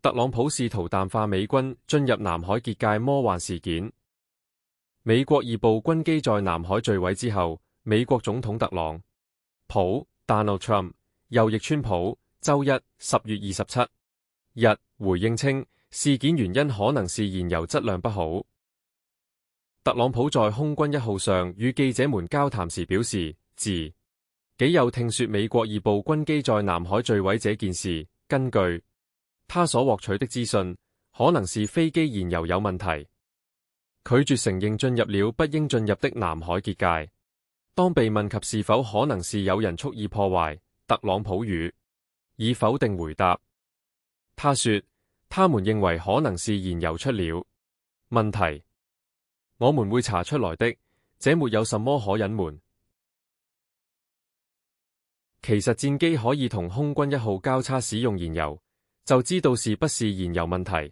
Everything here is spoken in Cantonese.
特朗普試圖淡化美軍進入南海結界魔幻事件。美國2部軍機在南海墜毀之後，美國總統特朗普 Donald Trump 右翼川普周一10月27日回應稱，事件原因可能是燃油質量不好。特朗普在空軍1號上與記者們交談時表示，自己有聽說美國2部軍機在南海墜毀這件事，根據他所獲取的資訊，可能是飛機燃油有問題，拒絕承認進入了不應進入的南海結界。當被問及是否可能是有人蓄意破壞，特朗普以否定回答。他說，他們認為可能是燃油出了問題，我們會查出來的，這沒有什麼可隱瞞。其實戰機可以同空軍1號交叉使用燃油，就知道是不是燃油問題。